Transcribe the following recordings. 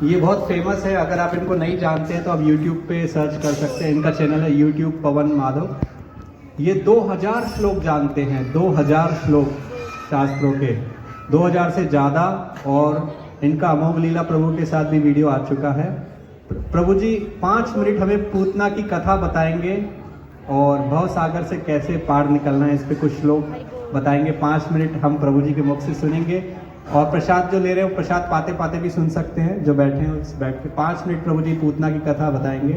ये बहुत फेमस है, अगर आप इनको नहीं जानते हैं तो आप YouTube पे सर्च कर सकते हैं। इनका चैनल है YouTube पवन माधव। ये 2000 श्लोक जानते हैं, 2000 श्लोक शास्त्रों के, 2000 से ज़्यादा। और इनका अमोघ लीला प्रभु के साथ भी वीडियो आ चुका है। प्रभु जी 5 मिनट हमें पूतना की कथा बताएंगे और भव सागर से कैसे पार निकलना है, इस पे कुछ श्लोक बताएंगे। 5 मिनट हम प्रभु जी के मुख से सुनेंगे और प्रसाद जो ले रहे हो प्रसाद पाते पाते भी सुन सकते हैं, जो बैठे हैं उस बैठ के। 5 मिनट प्रभु जी पूतना की कथा बताएंगे।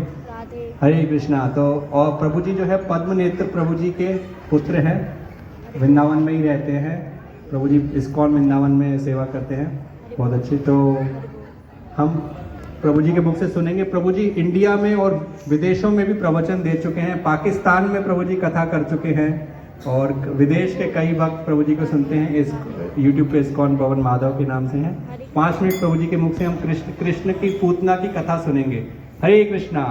हरे कृष्णा। तो और प्रभु जी जो है पद्म नेत्र प्रभु जी के पुत्र हैं, वृंदावन में ही रहते हैं। प्रभु जी इस्कॉन वृंदावन में सेवा करते हैं, बहुत अच्छी। तो हम प्रभु जी के मुख से सुनेंगे। प्रभु जी इंडिया में और विदेशों में भी प्रवचन दे चुके हैं, पाकिस्तान में प्रभु जी कथा कर चुके हैं और विदेश के कई भक्त प्रभु जी को सुनते हैं। इस यूट्यूब पे इस्कॉन पवन माधव के नाम से हैं। 5 मिनट प्रभु जी के मुख से हम कृष्ण की पूतना की कथा सुनेंगे। हरे कृष्णा।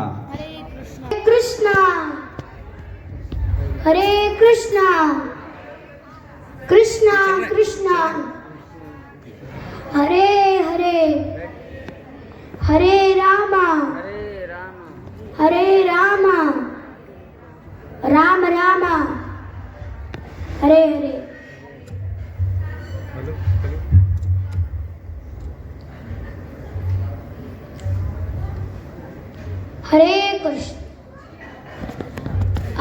कृष्णा हरे कृष्णा कृष्णा कृष्णा हरे हरे हरे रामा हरे रामा राम रामा हरे हरे। हरे Krishna.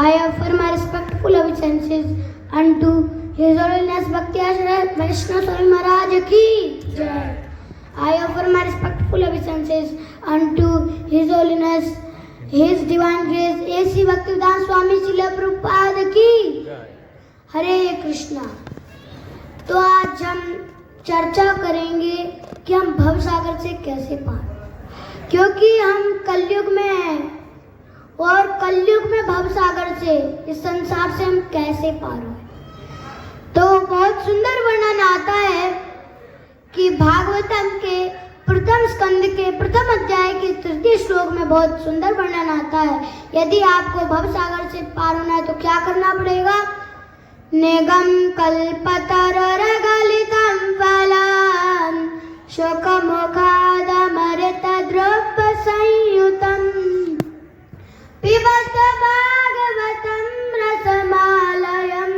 I offer my respectful obeisances unto His Holiness Bhakti Ashraf Vaishnav Swami Maharaj ki Jai. I offer my respectful obeisances unto His Holiness His Divine Grace A.C. Bhaktivedanta Swami Srila Prabhupada की हरे कृष्णा। तो आज हम चर्चा करेंगे कि हम भव सागर से कैसे पार, क्योंकि हम कलयुग में हैं और कलयुग में भव सागर से, इस संसार से हम कैसे पार हो। तो बहुत सुंदर वर्णन आता है कि भागवतम के प्रथम स्कंद के प्रथम अध्याय के 3 श्लोक में बहुत सुंदर वर्णन आता है। यदि आपको भव सागर से पार होना है तो क्या करना पड़ेगा। निगम कल्पतरोर्गलितं फलं शोकमुखादमृतद्रव्यसंयुतं पिबत भागवतं रसमालयं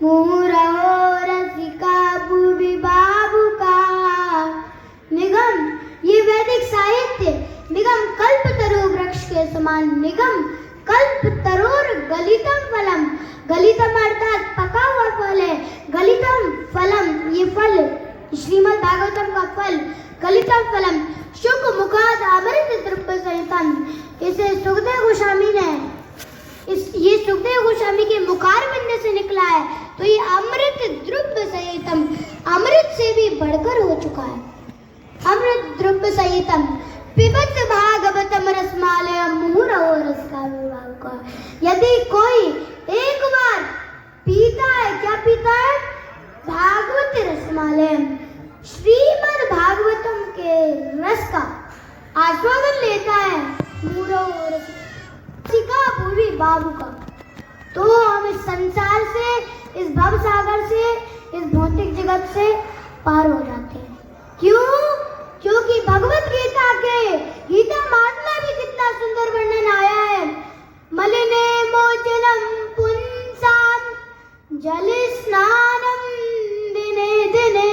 मुहुरहो रसिका भुवि बाबुका। निगम, ये वैदिक साहित्य निगम कल्पतरु वृक्ष के समान। निगम कल्पतरोर गलितम फलम, गलितम अर्थात पका हुआ फल है। गलितम फलम, ये फल श्रीमद् भागवतम का फल। गलितम फलम शुक मुखाद अमृत द्रव्य सहितम, इसे सुखदेव गोस्वामी ने ये सुखदेव गोस्वामी के मुखारविंद से निकला है। तो ये अमृत द्रव्य सहितम, अमृत से भी बढ़कर हो चुका है। अमृत द्रव्य सहितम पिबत भागवतम रसमालयम मुहुरहो रसिका भुवि का। यदि कोई एक बार पीता है, क्या पीता है, भागवत रसमालयम, श्रीमद् भागवतम के रस का आस्वादन लेता है, मुहुरहो रसिका भुवि बाबू का, तो हम इस संसार से, इस भव सागर से, इस भौतिक जगत से पार हो जाते हैं। क्यों? क्योंकि भगवत गीता के गीता महात्मा में कितना सुंदर वर्णन आया है। मलिने मोचनम पुंसाम जल स्नानम दिने दिने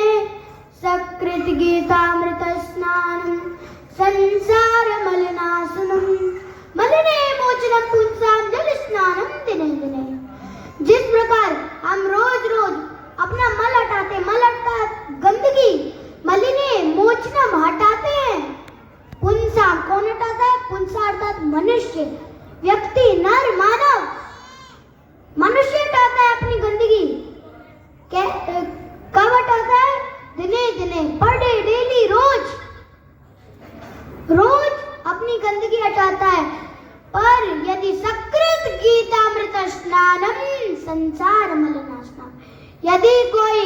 सकृत गीतामृत स्नानम संसार मलिनाशनम। मलिने मोचनम पुंसाम जल स्नानम दिने दिने। जिस प्रकार हम रोज रोज अपना मल हटाते, मल अर्थात गंदगी, मलिने मोचनम हटाते हैं। पुंसा कौन हटाता है? पुंसा अर्थात मनुष्य, व्यक्ति, नर, मानव, मनुष्य हटाता है अपनी गंदगी। कब हटाता है? दिने दिने, पर डे, डेली, रोज रोज अपनी गंदगी हटाता है। पर यदि सकृत गीतामृत स्नानम संसार मलिनाशनम, यदि कोई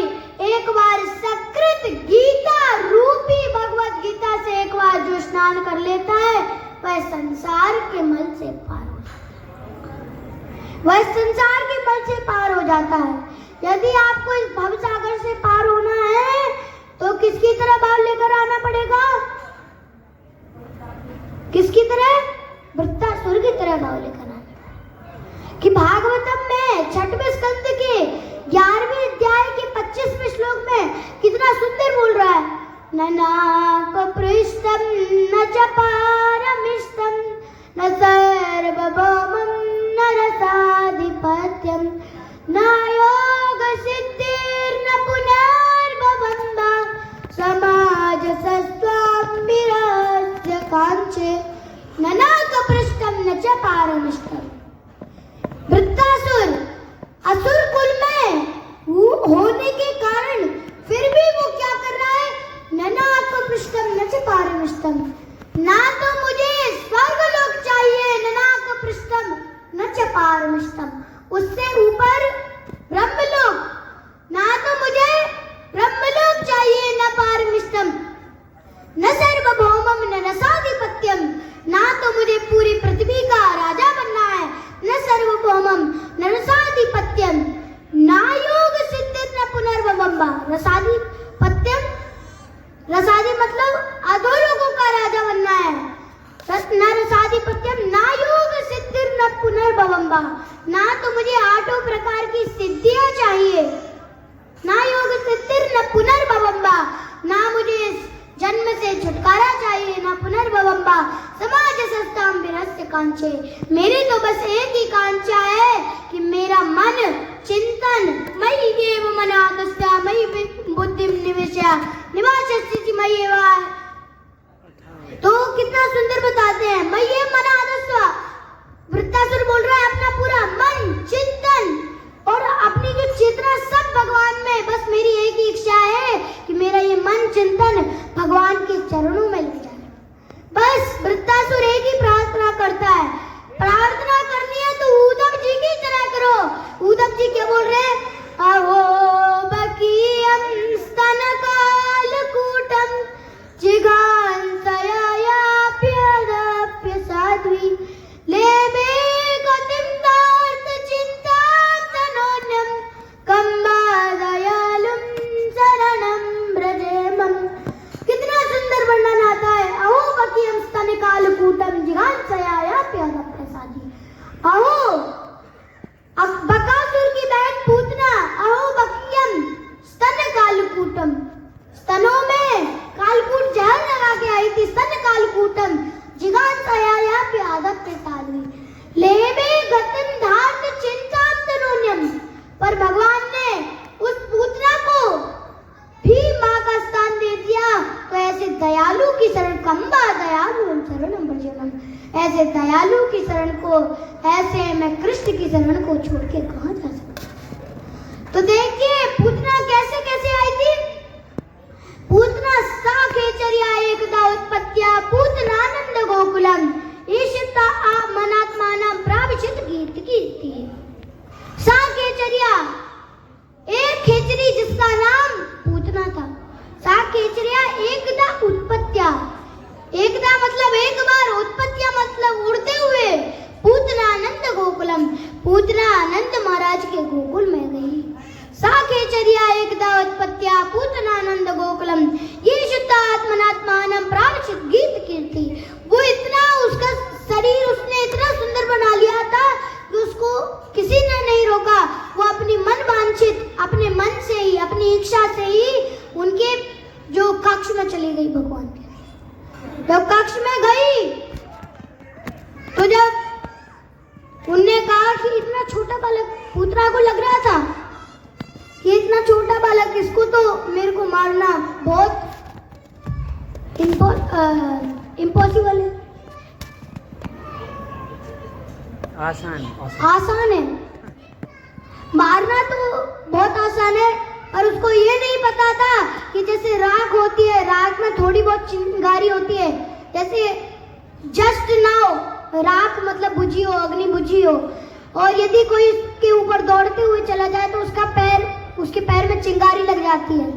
एक बार सकृत गीता रूपी भगवत गीता से एक बार जो स्नान कर लेता है, वह संसार के मल से पार हो जाता है। वह संसार के मल से पार हो जाता है। यदि आपको इस भव सागर से पार होना है तो किसकी तरह भाव लेकर आना पड़ेगा? किसकी तरह? वृत्तासुर की तरह भाव लिखना कि भागवतम में 6वें स्कंद के 11वें अध्याय के 25वें श्लोक में कितना सुंदर बोल रहा है, न नाकपृष्ठं न च पारमिष्टं न सर्वभौमं न रसाधिपत्यं न योगसिद्धिर्न पुनर्भवं वा समाजसस्त्वां विरस्य काञ्चे न नाकपृष्ठं न च पारमिष्टं। वृत्तासुर असुर कुल में होने के कारण फिर भी वो क्या कर रहा है, ननाकपृष्ठम न च पारमिष्टम, ना तो मुझे स्वर्गलोक चाहिए, ननाकपृष्ठम न च पारमिष्टम, उससे ऊपर ब्रह्मलोक, ना तो मुझे ब्रह्मलोक चाहिए न पारमिष्टम, न सर्वभौमम न रसाधिपत्यम, ना तो मुझे पूरी पृथ्वी का राजा बनना है, न सर्वभौमम न रसाधिपत्यम, ना योग सिद्धिर न पुनर्भवम वा रसाधिपत्यम, रसाधि मतलब अधोलोकों का राजा बनना है, न रसाधिपत्यम ना योग सिद्धिर न पुनर्भवम वा, ना तो मुझे 8 प्रकार की सिद्धियां चाहिए, ना योग सिद्धिर न पुनर्भवम वा, ना मुझे इस जन्म से छुटकारा चाहिए, ना पुनर्भवम वा समाज सस्ताम विरस्य कांचे, मेरी तो बस एक ही कांचा है कि मेरा मन चिंतन मयि देव मनागस्या मयि बुद्धिम निवेशया निवासस्ति मयि वा। तो कितना सुंदर बताते हैं, मयि मनागस्या, वृत्तासुर बोल रहा है अपना पूरा मन चिंतन और अपनी जो चेतना सब भगवान में, बस मेरी एक ही इच्छा है कि मेरा ये मन चिंतन भगवान के चरणों में लग जाए। बस वृत्तासुर एक ही प्रार्थना करता है, प्रार्थना करनी है तो उद्धव जी की तरह करो। उद्धव जी क्या बोल रहे हैं, अहो बकीयम स्तनकालकूटम जिगांसया प्यदप्य साध्वी लेबे गतिम तार्थ चिंतां तनोन्यम कंबादयालुम शरणं ब्रजेमम। कितना सुंदर वर्णन आता है, अहो बकीयम स्तनकालकूटम जिगांसया प्यदप्य साध्वी। अहो बकासुर की बहन पूतना, अहो बकीयम स्तनकालकूटम, स्तनों में कालकूट जहर लगा के आई थी, स्तन कालकूटम जिगांसया प्यदप्य साध्वी लेबे गतिम धार्त चिंतां तनोन्यम। पर भगवान ने उस पूतना को भी माँ का स्थान दे दिया, तो ऐसे दयालु की शरण, कंबा दयालु शरणं ब्रजेमम, ऐसे दयालु की शरण को, ऐसे मैं कृष्ण की शरण को छोड़ के कहाँ जा सकता। तो देखिए पूतना कैसे कैसे आई थी, पूतना साखेचर्या एकदा उत्पत्त्या पूतनानंद गोकुलम ईशिता मनात्मानं प्राविशत गीत कीर्ति। साखेचर्या एक खेचरी जिसका नाम पूतना था, साखेचर्या एकदा उत्पत्त्या, एकदा मतलब एक बार, उत्पत्तिया मतलब उड़ते हुए, पूतनानंद गोकुलम, पूतना आनंद महाराज के गोकुल में गई। साखेचर्या एकदा उत्पत्त्या पूतनानंद गोकुलम ये शुद्ध आत्मनात्मानं प्राविशत गीत कीर्ति। वो इतना, उसका शरीर उसने इतना सुंदर बना लिया था कि उसको किसी ने नहीं रोका। वो अपनी मन वांछित, अपने मन से ही, अपनी इच्छा से ही उनके जो कक्ष में चली गई भगवान के। जब कक्ष में गई तो जब उनने कहा कि इतना छोटा बालक, पूतना को लग रहा था कि इतना छोटा बालक, इसको तो मेरे को मारना बहुत इम्पॉसिबल है, आसान है, मारना तो बहुत आसान है। और उसको ये नहीं पता था कि जैसे राख होती है, राख में थोड़ी बहुत चिंगारी होती है, जैसे जस्ट नाउ राख मतलब बुझी हो, अग्नि बुझी हो, और यदि कोई उसके ऊपर दौड़ते हुए चला जाए तो उसके पैर में चिंगारी लग जाती है,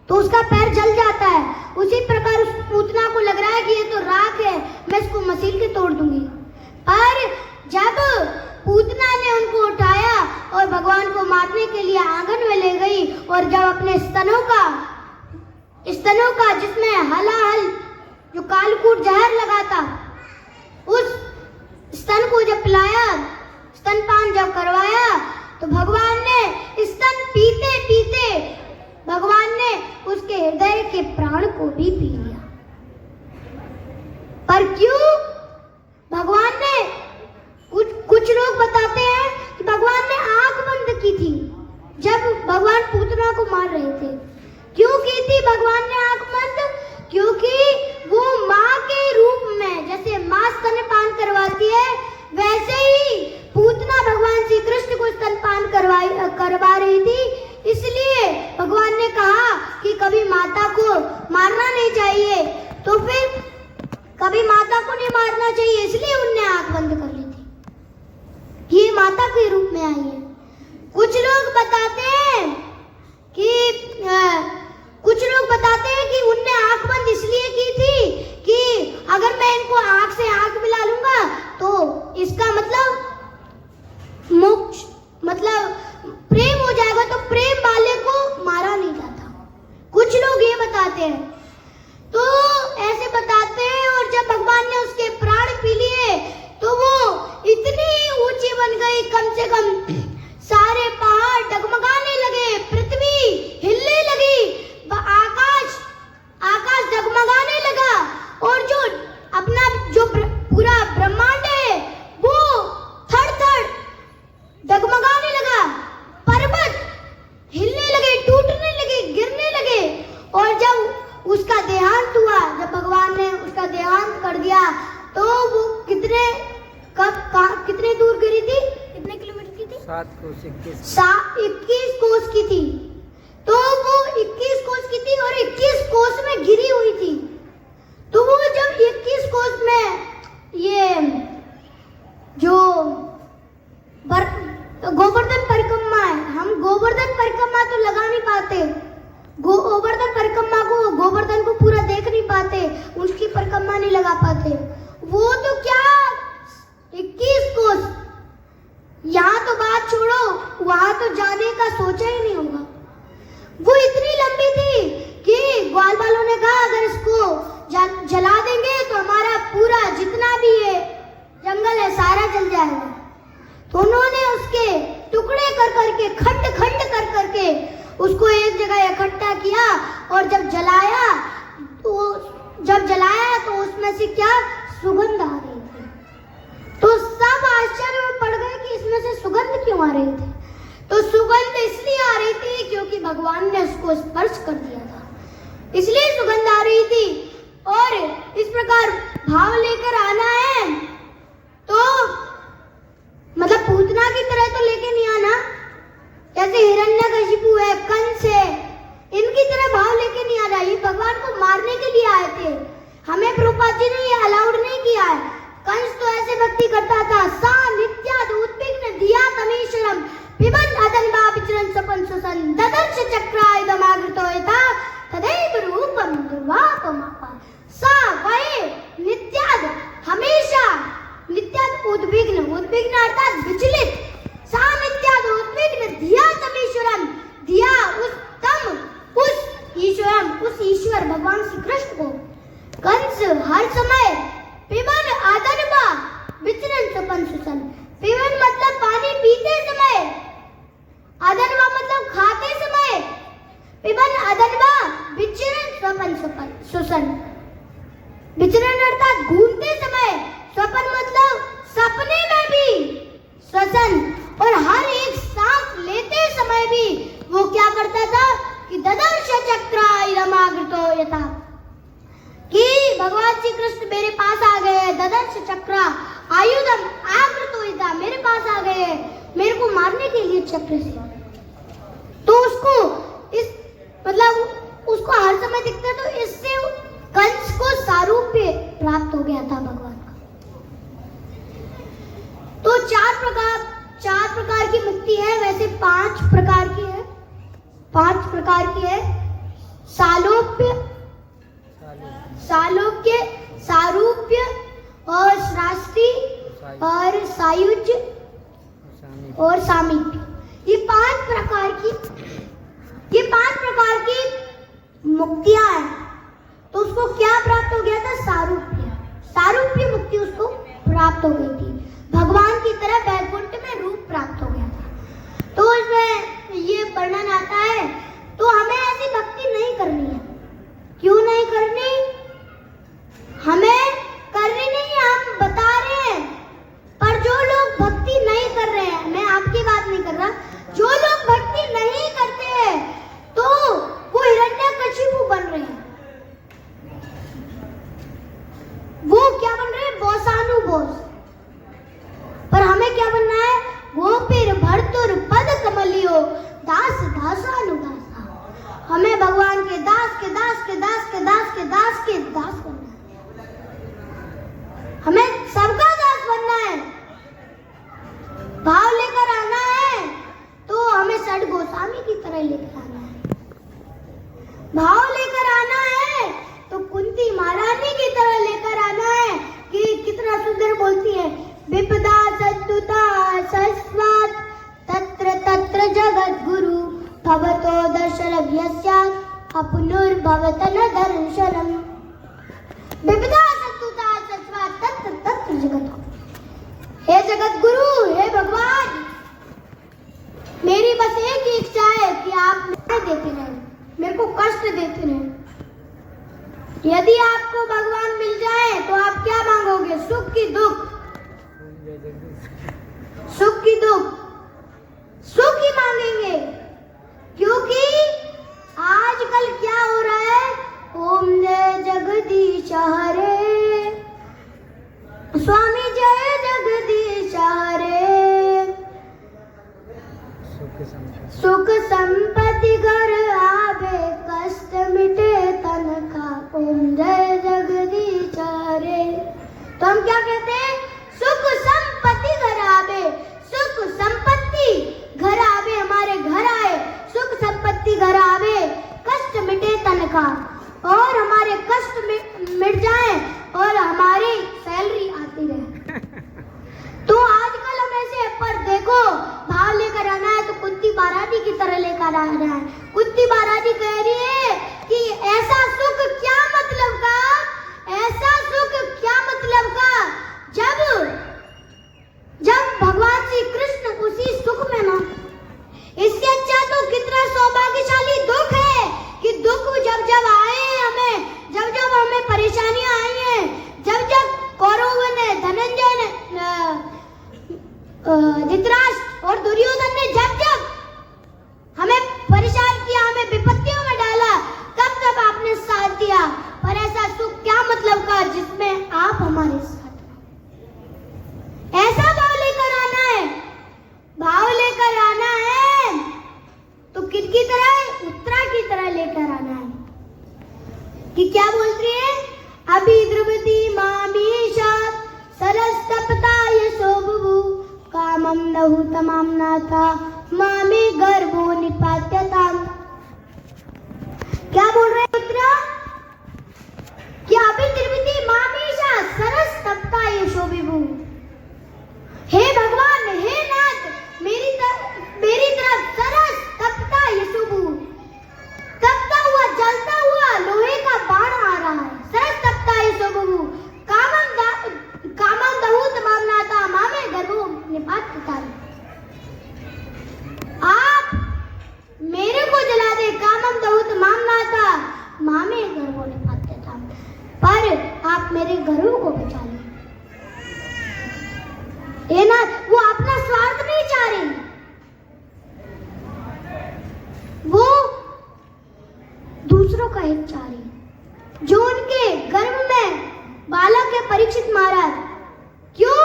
तो उसका पैर जल जाता है। उसी प्रकार उस पूतना को लग रहा है कि ये तो राख है, मैं इसको मसील के तोड़ दूंगी। पर जब पूतना ने उनको उठाया और भगवान को मारने के लिए आंगन में ले गई, और जब अपने स्तनों का जिसमें हलाहल जो कालकूट जहर लगा था स्तन को जब पिलाया, स्तनपान जब करवाया, तो भगवान ने स्तन पीते पीते भगवान ने उसके हृदय के प्राण को भी पी लिया। पर क्यों? भगवान ने कुछ लोग बताते हैं कि भगवान ने आंख बंद की थी जब भगवान पूतना को मार रहे थे। क्यों की थी भगवान ने आंख बंद? क्योंकि वो माँ के रूप में, जैसे माँ स्तनपान करवाती है, वैसे ही पूतना भगवान श्री कृष्ण को स्तनपान करवा रही थी। इसलिए भगवान ने कहा कि कभी माता को मारना नहीं चाहिए, तो फिर कभी माता को नहीं मारना चाहिए, इसलिए उनने आंख बंद कर ली थी। ये माता के रूप में आई है। कुछ लोग बताते हैं कि उनने आंख बंद इसलिए की थी कि अगर मैं इनको आंख से आंख मिला लूंगा तो इसका मतलब मोक्ष, मतलब प्रेम हो जाएगा, तो प्रेम वाले को मारा नहीं जाता। कुछ लोग ये बताते हैं, तो ऐसे बताते हैं। और जब भगवान ने उसके प्राण पी लिए तो वो इतनी ऊंची बन गई, कम से कम सारे पहाड़ डगमगाने लगे, पृथ्वी हिलने लगी, आकाश डगमगाने लगा, और जो पूरा ब्रह्मांड है वो थर-थर डगमगाने लगा, पर्वत हिलने लगे, टूटने लगे, गिरने लगे। और जब उसका देहांत हुआ, जब भगवान ने उसका देहांत कर दिया, तो वो कितने दूर गिरी थी? कितने किलोमीटर की थी? 7 कोस 21 कोस की थी। तो वो 21 कोस की थी और 21 कोस में गिरी हुई थी। तो वो जब 21 कोस में ये जो गोवर्धन परिक्रमा है, हम गोवर्धन परिक्रमा तो लगा नहीं पाते, गोवर्धन परिक्रमा को, गोवर्धन को पूरा देख नहीं पाते, उसकी परिक्रमा नहीं लगा पाते। वो तो क्या 21 कोस, यहाँ तो बात छोड़ो, वहां तो जाने का सोचा ही नहीं होगा। वो इतनी लंबी थी कि ग्वाल वालों ने कहा अगर इसको जला देंगे तो हमारा पूरा जितना भी ये जंगल है सारा जल जाएगा। तो उन्होंने उसके टुकड़े कर करके, खंड खंड कर करके उसको एक जगह इकट्ठा किया, और जब जलाया तो उसमें से क्या सुगंध आ रही थी। तो सब आश्चर्य में पड़ गए कि इसमें से सुगंध क्यों आ रही थी। तो सुगंध इसलिए आ रही थी क्योंकि भगवान ने उसको स्पर्श कर दिया था, इसलिए सुगंध आ रही थी। और इस प्रकार भाव लेकर आना है तो मतलब पूतना की तरह तो लेके नहीं आना, जैसे हिरण्यकशिपु है, कंस है, इनकी तरह भाव लेके नहीं आना। ये भगवान को मारने के लिए आए थे, हमें प्रभुपाद जी ने ये अलाउड नहीं किया है। कंस तो ऐसे भक्ति करता था, सा नित्याद उद्विग्न धिया तमीश्वरम पिबन अदन्वा विचरन् स्वपन सुसन ददर्श चक्रायुधमागृतो यथा तदैव रूपम दुर्वापमापा। सा वही नित्याद, हमेशा नित्याद उद्विग्न, उद्विग्न अर्थात विचलित, सा नित्याद उद्विग्न धिया तमीश्वरम, धिया उस ईश्वरम, उस ईश्वर भगवान श्री कृष्ण को कंस हर समय पिबन अदन्वा विचरन् स्वपन सुसन, पिबन मतलब पानी पीते समय, अदन्वा मतलब खाते समय, पिबन अदन्वा विचरन् स्वपन सुसन, विचरण अर्थात घूमते समय, स्वपन मतलब सपने में भी, स्वसन और हर एक सांस लेते समय भी वो क्या करता था कि ददर्श चक्रायुधमागृतो यथा, कि भगवान श्री कृष्ण मेरे पास आ गए, ददर्श चक्र आयुधम आगृतो यथा, मेरे पास आ गए मेरे को मारने के लिए चक्र से। तो उसको इस मतलब उसको हर समय दिखता, तो इससे कंस को सारूप्य प्राप्त हो गया था भगवान का। तो चार प्रकार की मुक्ति है, वैसे 5 प्रकार की है, 5 प्रकार की है। सालोप्य, सारूप्य और शास्त्री और सायुज्य और सामीप्य। ये 5 प्रकार की मुक्तियां हैं। तो उसको क्या प्राप्त हो गया था? सारूप्य मुक्ति उसको प्राप्त हो गई थी। विपदा सद्दुता सस्वात् तत्र तत्र जगद्गुरु भवतो दर्शनव्यस्यात् अपुनर्भवत न दर्शनम्। विपदा सद्दुता सस्वात् तत्र तत्र जगद्गुरु। हे जगद्गुरु, हे भगवान, मेरी बस एक ही इच्छा है कि आप मुझे देते रहें, मेरे को कष्ट देते रहें। यदि आपको भगवान मिल जाए तो आप क्या मांगोगे? सुख की दुख? सुख की दुख? सुख ही मांगेंगे, क्योंकि आजकल क्या हो रहा है? ओम जय जगदीश हरे, स्वामी जय जगदीश हरे, सुख संपत्ति घर आवे कष्ट मिटे तन का, ओम जय जगदीश हरे। तो हम क्या कहते हैं? सुख संपत्ति घर आवे, सुख संपत्ति घर आवे, हमारे घर आए, सुख संपत्ति घर आवे, कष्ट मिटे तन का, और हमारे कष्ट मिट जाए और हमारी सैलरी आती रहे। तो आजकल हम ऐसे, पर देखो, भाव लेकर आना है तो कुत्ती बाराती की तरह लेकर आना है। कुत्ती बाराती कह रही है कि ऐसा सुख क्या मतलब का, ऐसा सुख क्या मतलब का, जब भगवान श्री कृष्ण उसी सुख में ना। इससे अच्छा तो कितना सौभाग्यशाली दुख है कि दुख जब जब आए हमें, जब जब हमें परेशानियां आई हैं, जब जब कौरवों ने, धनंजय ने, धृतराष्ट्र और दुर्योधन ने जब जब हमें परेशान किया, हमें विपत्तियों में डाला, तब तब आपने साथ दिया। पर ऐसा सुख क्या मतलब का जिसमें आप हमारे साथ? ऐसा भाव लेकर आना है, भाव लेकर आना है तो किसकी तरह? उत्तरा की तरह लेकर आना है। कि क्या बोलती है? अभी द्रवती मामीशा सरस्तपता यशो बुभु कामम नहु तमाम नाथा मामे गर्भो निपात्यताम। क्या बोल रहे हैं उत्तरा? क्या अभी द्रवती मामीशा सरस्तपता यशो बुभु। हे भगवान, हे नाथ, मेरी तरफ सरस तपता यशुबु, तपता हुआ, जलता हुआ लोहे का बाण आ रहा है। सरस तपता यशुबु कामम दहूत मामनाता मामे गर्भो निपात्यता। आप मेरे को जला दे, कामम दहूत मामनाता मामे गर्भो निपात्यता, पर आप मेरे गर्भ को बचा ले। ये ना, वो अपना स्वार्थ नहीं चाह रही, वो दूसरों का हित चाह रही। जो उनके गर्भ में बालक है परीक्षित महाराज, क्यों?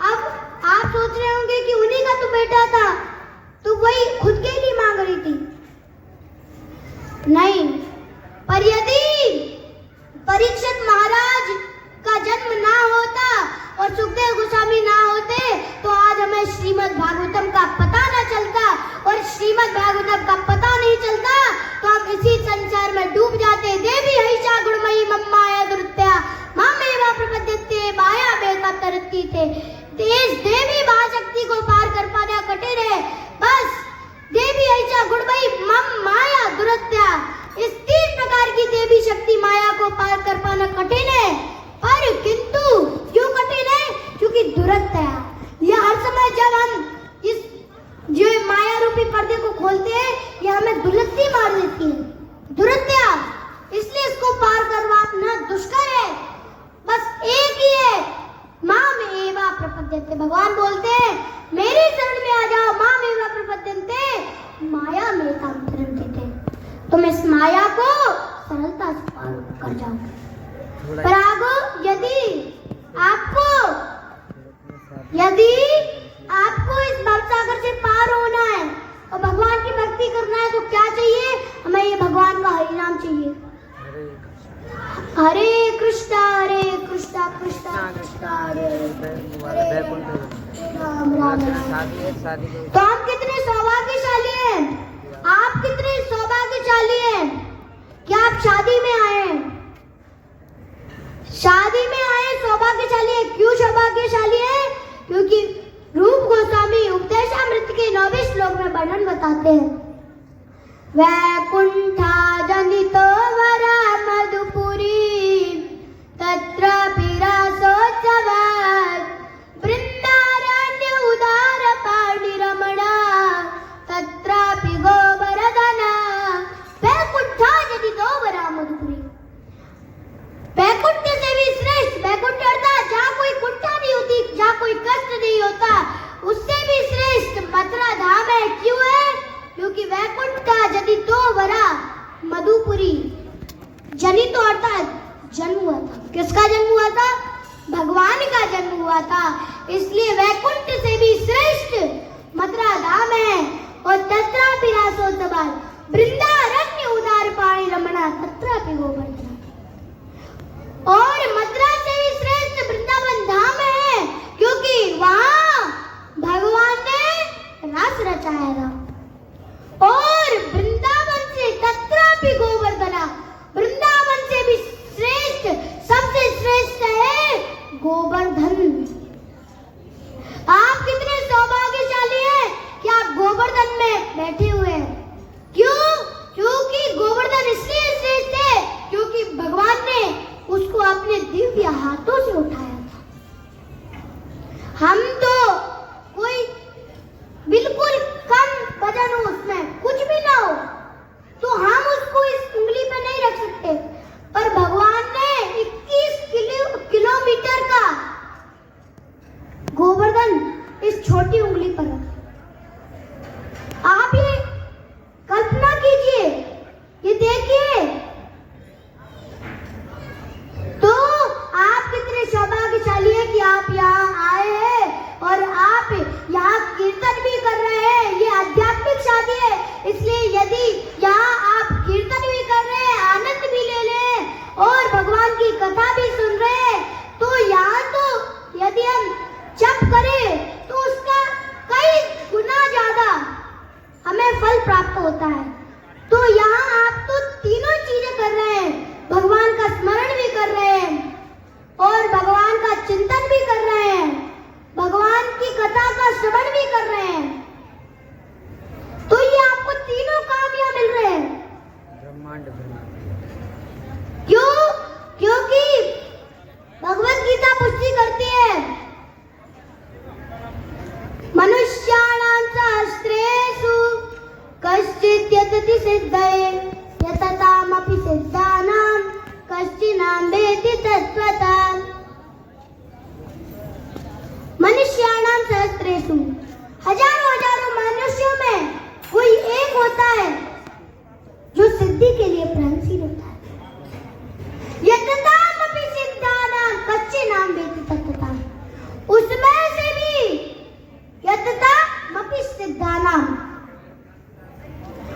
अब आप सोच रहे होंगे कि उन्हीं का तो बेटा था, तो वही खुद के लिए मांग रही थी। नहीं, पर यदि परीक्षित महाराज का जन्म ना होता और सुखदेव गोस्वामी ना होते तो आज हमें श्रीमद् भागवतम का पता ना चलता, और श्रीमद् भागवतम का पता नहीं चलता तो हम इसी संसार में डूब जाते। देवी हईशा गुणमयी मम्माया दुर्त्या मामेवा प्रपद्यते माया बेका तरती थे। तेज देवी महाशक्ति को पार कर पाना कठिन है। बस देवी हईशा गुणमयी मम माया दुर्त्या, इस 3 प्रकार की देवी शक्ति माया को पार कर पाना कठिन है। पर किंतु क्यों कठिन है? क्योंकि दुरत्या, ये हर समय जब हम इस जो माया रूपी पर्दे को खोलते हैं, ये हमें दुलत्ती मार देती है, दुरत्या। इसलिए इसको पार करवाना दुष्कर है। बस एक ही है, माम एवा प्रपद्यन्ते। भगवान बोलते हैं मेरी शरण में आ जाओ, माम एवा प्रपद्यन्ते माया में काम तरंते। तुम इस माया को सरलता से पार कर जाओ। पर आगो यदि आपको इस भवसागर से पार होना है और भगवान की भक्ति करना है तो क्या चाहिए? हमें ये भगवान का हरि नाम चाहिए। हरे कृष्णा कृष्णा कृष्णा हरे राम राम। तो हम कितने सौभाग्यशाली हैं, आप कितने सौभाग्यशाली हैं कि आप शादी में आए हैं, शादी में आए सौभाग्यशाली है। क्यों सौभाग्यशाली है क्योंकि रूप गोस्वामी उपदेशामृत के 9वें श्लोक में वर्णन बताते हैं। वैकुंठा जनितो वरा मधुपुरी तत्रापि रासोत्सवात् बृन्दारण्य उदार पाणिरमणा तत्रापि गोवर्धना। वैकुंठा जनितो वरा मधुपुरी, वैकुंठ से भी श्रेष्ठ, वैकुंठ अर्थात जहाँ कोई कुंठा नहीं होती, जहाँ कोई कष्ट नहीं होता, उससे भी श्रेष्ठ मथुरा धाम है। क्यों है? क्योंकि वैकुंठ का जनितो वरा मधुपुरी, जनितो अर्थात जन्म हुआ था। किसका जन्म हुआ था? भगवान का जन्म हुआ था। इसलिए वैकुंठ से भी श्रेष्ठ मथुरा धाम है। और तत्रापि रासोत्सवात् बृंदारण्य उदार पाणि रमणा तत्रापि गोवर्धना। और मथुरा से भी श्रेष्ठ वृंदावन धाम है क्योंकि वहाँ भगवान ने रास रचाया था। और वृंदावन से तत्रापि गोवर्धना, वृंदावन से भी श्रेष्ठ, सबसे श्रेष्ठ है गोवर्धन। आप कितने सौभाग्यशाली हैं कि आप गोवर्धन में बैठे हुए हैं। क्यों? क्योंकि गोवर्धन इसलिए श्रेष्ठ है क्योंकि भगवान ने उसको अपने दिव्य हाथों से उठाया था। हम तो कोई बिल्कुल कम वजन हो, उसमें कुछ भी ना हो, तो हम उसको इस उंगली पे नहीं रख सकते, पर भगवान ने 21 किलोमीटर का गोवर्धन इस छोटी उंगली पर रखा। आप ये कल्पना कीजिए, ये देखिए, तो आप कितने सौभाग्यशाली है कि आप यहाँ आए हैं और आप यहाँ कीर्तन भी कर रहे हैं। ये आध्यात्मिक शादी है, इसलिए यदि यहाँ आप कीर्तन भी कर रहे हैं, आनंद भी ले रहे हैं और भगवान की कथा भी सुन रहे हैं, तो यहाँ तो यदि हम जप करें तो उसका कई गुना ज्यादा हमें फल प्राप्त होता है। तो यहाँ आप तो तीनों चीजें कर रहे हैं, भगवान का स्मरण भी कर रहे हैं और भगवान का चिंतन भी कर रहे हैं, भगवान की कथा का श्रवण भी कर रहे हैं। तो ये आपको तीनों काम यहाँ मिल रहे हैं। क्यों? क्योंकि भगवत गीता पुष्टि करती है, मनुष्याणां शास्त्रेषु कश्चित् यतति सिद्धये यततामपि सिद्धानां कश्चिनां वेत्ति तत्त्वतः। मनुष्याणां सहस्रेषु, हजारों हजारों मनुष्यों में कोई एक होता है जो सिद्धि के लिए प्रयत्नशील होता है। यततामपि सिद्धानां कश्चिनां वेत्ति तत्त्वतः, उसमें से भी यततामपि सिद्धानां,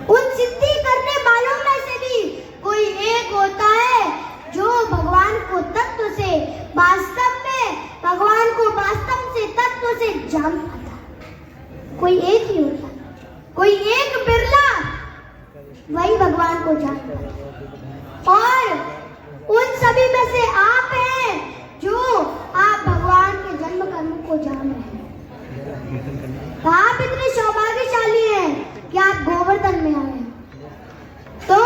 उन सिद्धि करने वालों में से भी कोई एक होता है जो भगवान को तत्व से, वास्तव में भगवान को वास्तव से, तत्व से जान पाता है। कोई एक ही होता है, कोई एक बिरला वही भगवान को जान पाता है। और उन सभी में से आप हैं जो आप भगवान के जन्म कर्म को जान रहे हैं। आप इतने सौभाग्यशाली हैं कि आप गोवर्धन में आए हैं। तो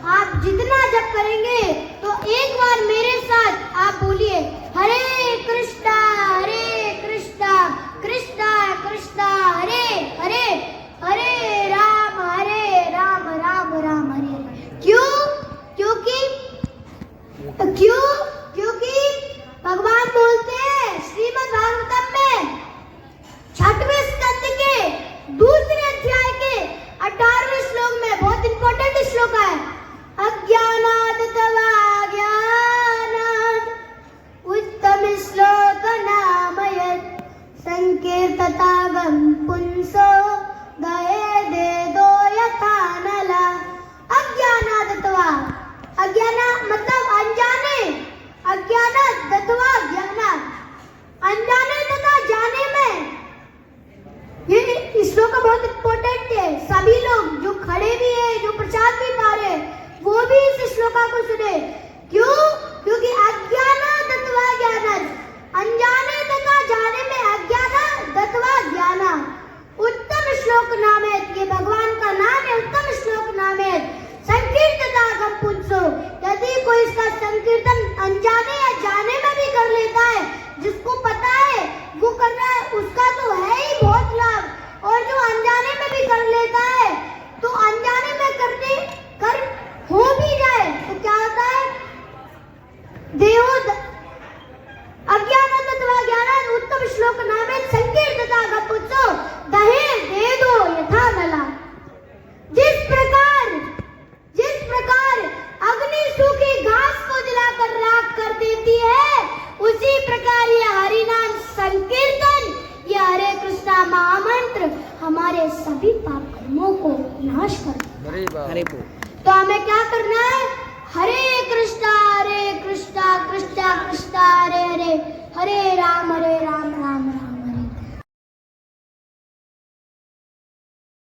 आप जितना जप करेंगे तो एक बार मेरे साथ आप बोलिए, हरे कृष्णा कृष्णा कृष्णा हरे हरे, हरे राम राम राम हरे हरे। क्यों? क्योंकि भगवान बोलते हैं श्रीमद् भागवतम में 6वें स्कंद के दूसरे अध्याय के 18वें श्लोक में, बहुत इंपॉर्टेंट श्लोक है, अज्ञानात् तवा ज्ञानात् उत्तम श्लोक नामयत् संकीर्ततागम पुंसो दये दे दो यथा नला। अज्ञानात् तवा, अज्ञाना मतलब अनजाने, संकीर्तन अनजाने या जाने में भी कर लेता है, जिसको पता है वो कर रहा है, उसका तो है ही बहुत लाभ। और जो अनजाने में भी कर लेता है, तो अनजाने में करते कर हो भी जाए तो क्या होता है, देहोद अज्ञानत्वा ज्ञानात् उत्तम श्लोक नामे संकीर्तता गपुत्सो दहे देदो यथा नला। जिस प्रकार अग्नि सूखी घास को जलाकर राख कर देती है, उसी प्रकार ये हरिनाम संकीर्तन, ये हरे कृष्णा महामंत्र हमारे सभी पाप कर्मों को नाश कर। तो हमें क्या करना है, हरे कृष्णा कृष्णा कृष्णा हरे हरे, हरे राम